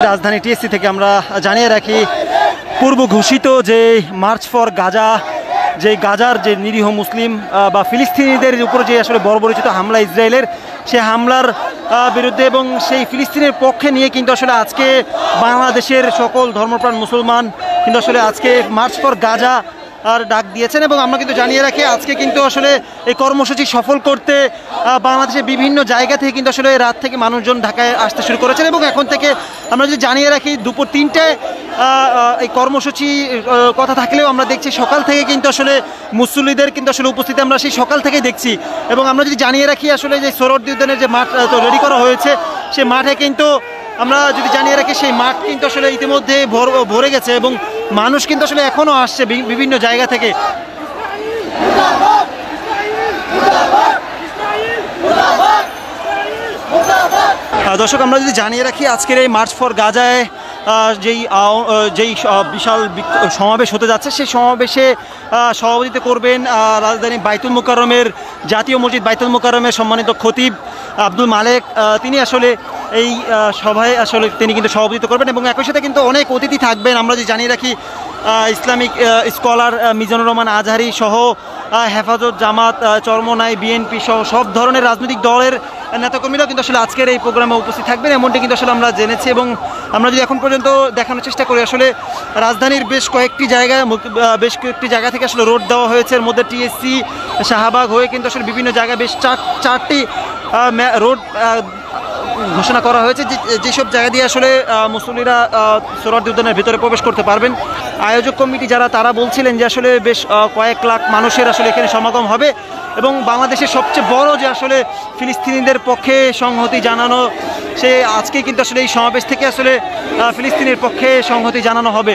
রাজধানী টিএসসি থেকে আমরা জানিয়ে রাখি পূর্ব ঘোষিত যে মার্চ ফর গাজা, যে গাজার যে নিরীহ মুসলিম বা ফিলিস্তিনিদের উপর যে আসলে বর্বরচিত হামলা ইসরায়েলের, সেই হামলার বিরুদ্ধে এবং সেই ফিলিস্তিনের পক্ষে নিয়ে কিন্তু আসলে আজকে বাংলাদেশের সকল ধর্মপ্রাণ মুসলমান কিন্তু আসলে আজকে মার্চ ফর গাজা আর ডাক দিয়েছেন। এবং আমরা কিন্তু জানিয়ে রাখি আজকে কিন্তু আসলে এই কর্মসূচি সফল করতে বাংলাদেশের বিভিন্ন জায়গা থেকে কিন্তু আসলে রাত থেকে মানুষজন ঢাকায় আসতে শুরু করেছেন। এবং এখন থেকে আমরা যদি জানিয়ে রাখি দুপুর 3টায় এই কর্মসূচি কথা থাকলেও আমরা দেখছি সকাল থেকে কিন্তু আসলে মুসল্লিদের কিন্তু আসলে উপস্থিতি আমরা সেই সকাল থেকেই দেখছি। এবং আমরা যদি জানিয়ে রাখি আসলে যে সোহরাওয়ার্দী উদ্যানের যে মাঠ রেডি করা হয়েছে, সেই মাঠে কিন্তু আমরা যদি জানিয়ে রাখি সেই মাঠ কিন্তু আসলে ইতিমধ্যে ভরে গেছে এবং মানুষ কিন্তু আসলে এখনও আসছে বিভিন্ন জায়গা থেকে। দর্শক, আমরা যদি জানিয়ে রাখি আজকের এই মার্চ ফর গাজায় যেই বিশাল সমাবেশ হতে যাচ্ছে, সেই সমাবেশে সভাপতিত্ব করবেন রাজধানী বাইতুল মোকাররমের জাতীয় মসজিদ বাইতুল মোকাররমের সম্মানিত খতিব আব্দুল মালেক। তিনি আসলে এই সভায় আসলে তিনি কিন্তু সভাপতিত্ব করবেন এবং একই সাথে কিন্তু অনেক অতিথি থাকবেন। আমরা যদি জানিয়ে রাখি ইসলামিক স্কলার মিজানুর রহমান আজহারি সহ হেফাজত, জামাত, চরমনাই, বিএনপি সহ সব ধরনের রাজনৈতিক দলের নেতাকর্মীরাও কিন্তু আসলে আজকের এই প্রোগ্রামে উপস্থিত থাকবেন, এমনটি কিন্তু আসলে আমরা জেনেছি। এবং আমরা যদি এখন পর্যন্ত দেখানোর চেষ্টা করি, আসলে রাজধানীর বেশ কয়েকটি জায়গা থেকে আসলে রোড দেওয়া হয়েছে। এর মধ্যে টিএসসি, শাহবাগ হয়ে কিন্তু আসলে বিভিন্ন জায়গায় বেশ চারটি রোড ঘোষণা করা হয়েছে, যেসব জায়গা দিয়ে আসলে মুসল্লিরা সোহরাওয়ার্দী উদ্যানের ভিতরে প্রবেশ করতে পারবেন। আয়োজক কমিটি যারা, তারা বলছিলেন যে আসলে বেশ কয়েক লাখ মানুষের আসলে এখানে সমাগম হবে এবং বাংলাদেশের সবচেয়ে বড় যে আসলে ফিলিস্তিনিদের পক্ষে সংহতি জানানো, সে আজকে কিন্তু আসলে এই সমাবেশ থেকে আসলে ফিলিস্তিনের পক্ষে সংহতি জানানো হবে।